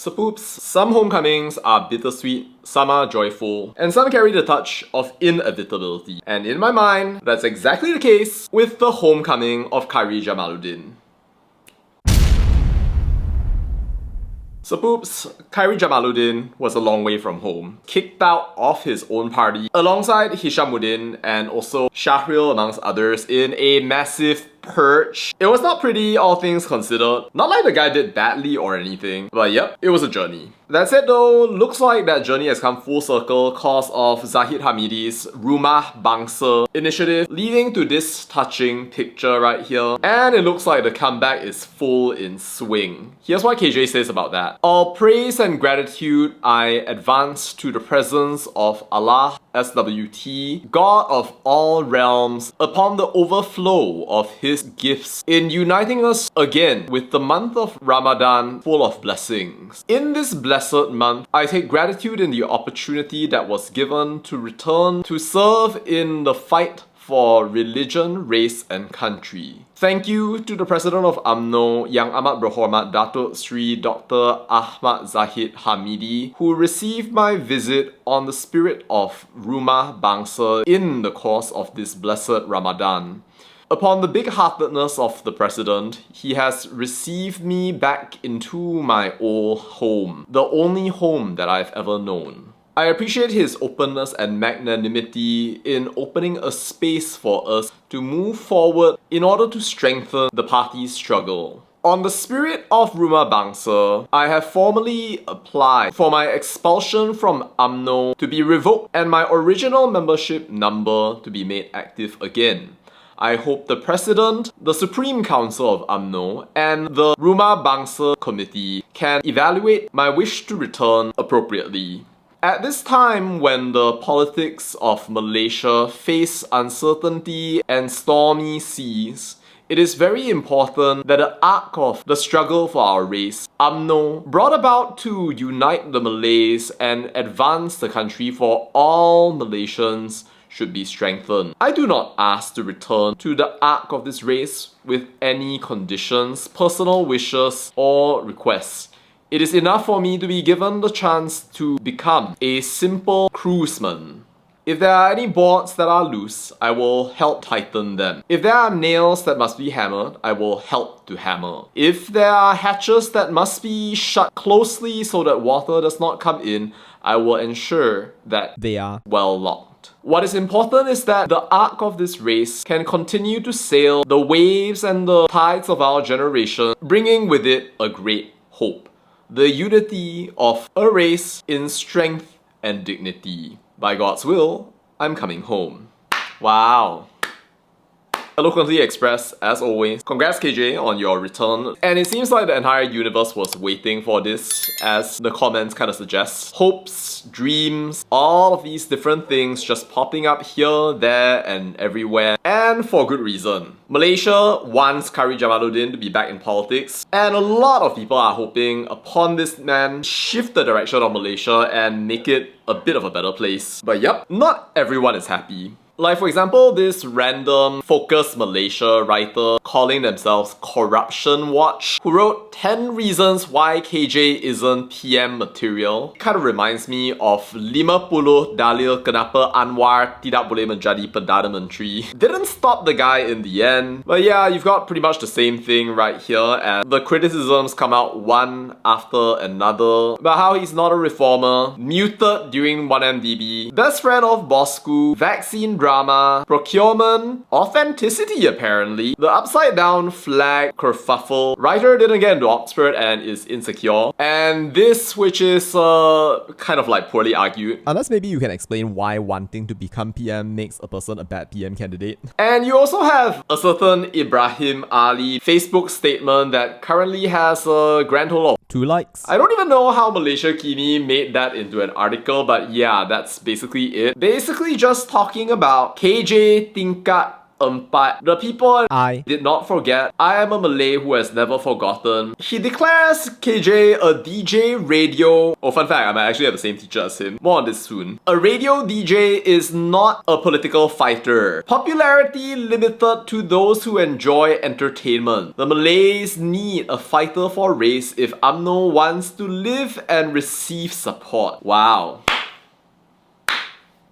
So poops, some homecomings are bittersweet, some are joyful, and some carry the touch of inevitability. And in my mind, that's exactly the case with the homecoming of Khairy Jamaluddin. So poops, Khairy Jamaluddin was a long way from home, kicked out of his own party alongside Hishamuddin and also Shahril amongst others in a massive purge. It was not pretty, all things considered. Not like the guy did badly or anything, but yep, it was a journey. That said though, looks like that journey has come full circle cause of Zahid Hamidi's Rumah Bangsa initiative, leading to this touching picture right here. And it looks like the comeback is full in swing. Here's what KJ says about that. All praise and gratitude I advance to the presence of Allah, SWT, God of all realms, upon the overflow of His gifts in uniting us again with the month of Ramadan full of blessings. In this blessed month, I take gratitude in the opportunity that was given to return to serve in the fight for religion, race and country. Thank you to the President of UMNO, Yang Amat Berhormat Datuk Sri Dr. Ahmad Zahid Hamidi, who received my visit on the spirit of Rumah Bangsa in the course of this blessed Ramadan. Upon the big-heartedness of the President, he has received me back into my old home, the only home that I've ever known. I appreciate his openness and magnanimity in opening a space for us to move forward in order to strengthen the party's struggle. On the spirit of Rumah Bangsa, I have formally applied for my expulsion from UMNO to be revoked and my original membership number to be made active again. I hope the President, the Supreme Council of UMNO, and the Rumah Bangsa Committee can evaluate my wish to return appropriately. At this time when the politics of Malaysia face uncertainty and stormy seas, it is very important that the arc of the struggle for our race, UMNO, brought about to unite the Malays and advance the country for all Malaysians, should be strengthened. I do not ask to return to the arc of this race with any conditions, personal wishes, or requests. It is enough for me to be given the chance to become a simple cruiseman. If there are any boards that are loose, I will help tighten them. If there are nails that must be hammered, I will help to hammer. If there are hatches that must be shut closely so that water does not come in, I will ensure that they are well locked. What is important is that the arc of this race can continue to sail the waves and the tides of our generation, bringing with it a great hope. The unity of a race in strength and dignity. By God's will, I'm coming home. Wow. Eloquently expressed, as always. Congrats KJ on your return. And it seems like the entire universe was waiting for this, as the comments kind of suggest. Hopes, dreams, all of these different things just popping up here, there and everywhere. And for good reason. Malaysia wants Khairy Jamaluddin to be back in politics, and a lot of people are hoping upon this man shift the direction of Malaysia and make it a bit of a better place. But yep, not everyone is happy. Like for example, this random Focus Malaysia writer calling themselves Corruption Watch, who wrote 10 reasons why KJ isn't PM material. Kind of reminds me of 50 dalil kenapa Anwar tidak boleh menjadi Perdana Menteri. Didn't stop the guy in the end. But yeah, you've got pretty much the same thing right here, and the criticisms come out one after another about how he's not a reformer, muted during 1MDB, best friend of Bosku, vaccine drama, procurement, authenticity apparently, the upside down flag kerfuffle, writer didn't get into Oxford and is insecure, and this which is kind of like poorly argued. Unless maybe you can explain why wanting to become PM makes a person a bad PM candidate. And you also have a certain Ibrahim Ali Facebook statement that currently has a grand total of 2 likes. I don't even know how Malaysia Kini made that into an article, but yeah, that's basically it. Basically just talking about KJ tingkat Empat. The people I did not forget. I am a Malay who has never forgotten. He declares KJ a DJ radio. Oh, fun fact, I might actually have the same teacher as him. More on this soon. A radio DJ is not a political fighter. Popularity limited to those who enjoy entertainment. The Malays need a fighter for race if UMNO wants to live and receive support. Wow.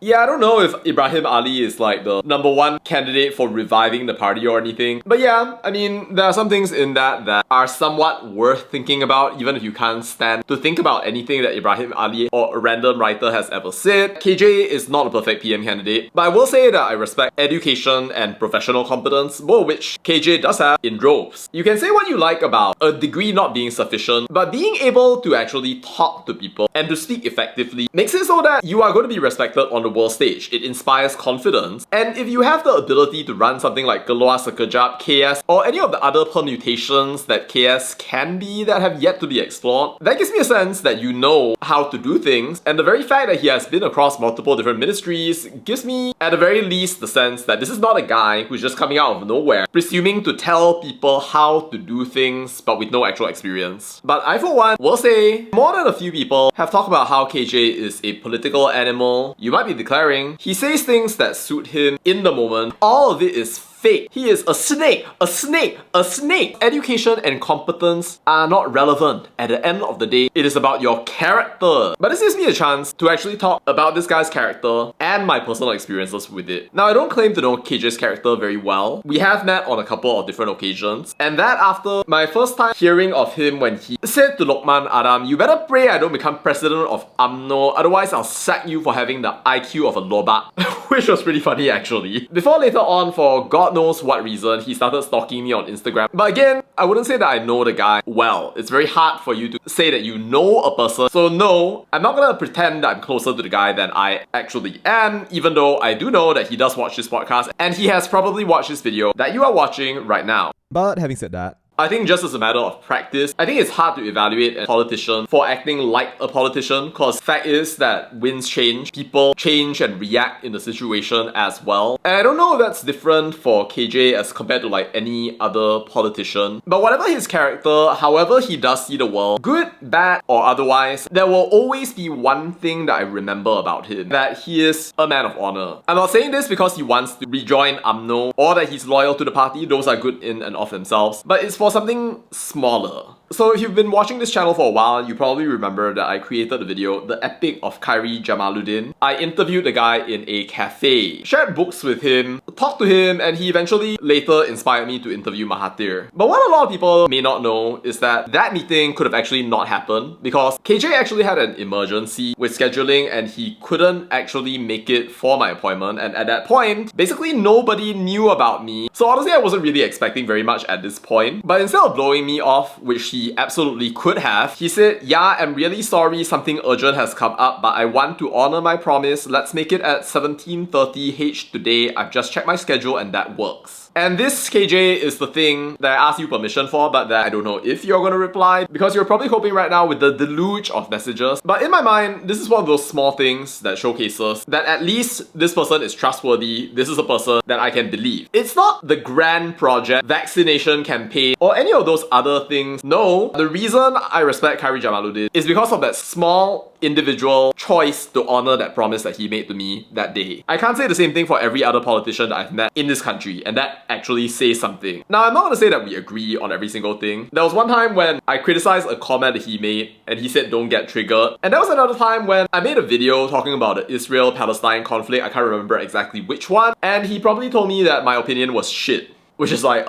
Yeah, I don't know if Ibrahim Ali is like the #1 candidate for reviving the party or anything. But yeah, I mean, there are some things in that are somewhat worth thinking about, even if you can't stand to think about anything that Ibrahim Ali or a random writer has ever said. KJ is not a perfect PM candidate, but I will say that I respect education and professional competence, both of which KJ does have in droves. You can say what you like about a degree not being sufficient, but being able to actually talk to people and to speak effectively makes it so that you are going to be respected on the world stage. It inspires confidence, and if you have the ability to run something like Keluar Sekejap, KS, or any of the other permutations that KS can be that have yet to be explored, that gives me a sense that you know how to do things, and the very fact that he has been across multiple different ministries gives me, at the very least, the sense that this is not a guy who's just coming out of nowhere, presuming to tell people how to do things, but with no actual experience. But I, for one, will say more than a few people have talked about how KJ is a political animal. You might be declaring he says things that suit him in the moment. All of it is fake. He is a snake, a snake, a snake. Education and competence are not relevant. At the end of the day, it is about your character. But this gives me a chance to actually talk about this guy's character and my personal experiences with it. Now, I don't claim to know KJ's character very well. We have met on a couple of different occasions, and that after my first time hearing of him when he said to Lokman Adam, "You better pray I don't become president of UMNO, otherwise I'll sack you for having the IQ of a lobak," which was pretty funny actually. Before later on, for God knows what reason, he started stalking me on Instagram. But again, I wouldn't say that I know the guy well. It's very hard for you to say that you know a person. So no, I'm not gonna pretend that I'm closer to the guy than I actually am, even though I do know that he does watch this podcast, and he has probably watched this video that you are watching right now. But having said that, I think just as a matter of practice, I think it's hard to evaluate a politician for acting like a politician, because fact is that winds change, people change and react in the situation as well. And I don't know if that's different for KJ as compared to like any other politician. But whatever his character, however he does see the world, good, bad or otherwise, there will always be one thing that I remember about him, that he is a man of honor. I'm not saying this because he wants to rejoin UMNO or that he's loyal to the party. Those are good in and of themselves. But it's for something smaller. So if you've been watching this channel for a while, you probably remember that I created the video, The Epic of Khairy Jamaluddin. I interviewed the guy in a cafe, shared books with him, talked to him, and he eventually later inspired me to interview Mahathir. But what a lot of people may not know is that that meeting could have actually not happened because KJ actually had an emergency with scheduling and he couldn't actually make it for my appointment, and at that point, basically nobody knew about me. So honestly, I wasn't really expecting very much at this point. But instead of blowing me off, which he absolutely could have, he said, "Yeah, I'm really sorry, something urgent has come up, but I want to honor my promise. Let's make it at 17:30 H today. I've just checked my schedule and that works." And this, KJ, is the thing that I asked you permission for, but that I don't know if you're gonna reply, because you're probably coping right now with the deluge of messages. But in my mind, this is one of those small things that showcases that at least this person is trustworthy, this is a person that I can believe. It's not the grand project, vaccination campaign, or any of those other things. No, the reason I respect Khairy Jamaluddin is because of that small individual choice to honor that promise that he made to me that day. I can't say the same thing for every other politician that I've met in this country, and that actually says something. Now, I'm not gonna say that we agree on every single thing. There was one time when I criticized a comment that he made, and he said don't get triggered. And there was another time when I made a video talking about the Israel-Palestine conflict, I can't remember exactly which one, and he probably told me that my opinion was shit. Which is like,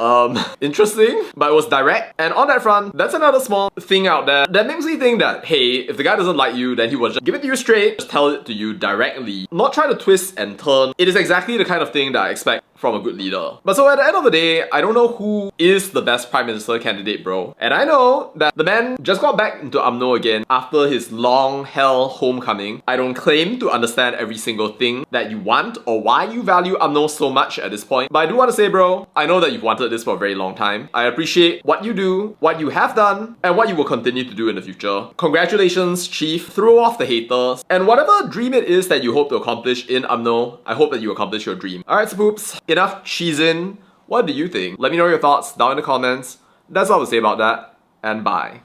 interesting, but it was direct. And on that front, that's another small thing out there that makes me think that, hey, if the guy doesn't like you, then he will just give it to you straight, just tell it to you directly, not try to twist and turn. It is exactly the kind of thing that I expect from a good leader. But so at the end of the day, I don't know who is the best Prime Minister candidate, bro. And I know that the man just got back into UMNO again after his long hell homecoming. I don't claim to understand every single thing that you want or why you value UMNO so much at this point. But I do want to say, bro, I know that you've wanted this for a very long time. I appreciate what you do, what you have done, and what you will continue to do in the future. Congratulations, Chief. Throw off the haters. And whatever dream it is that you hope to accomplish in UMNO, I hope that you accomplish your dream. Alright, so poops. Enough cheesing. What do you think? Let me know your thoughts down in the comments. That's all to say about that, and bye.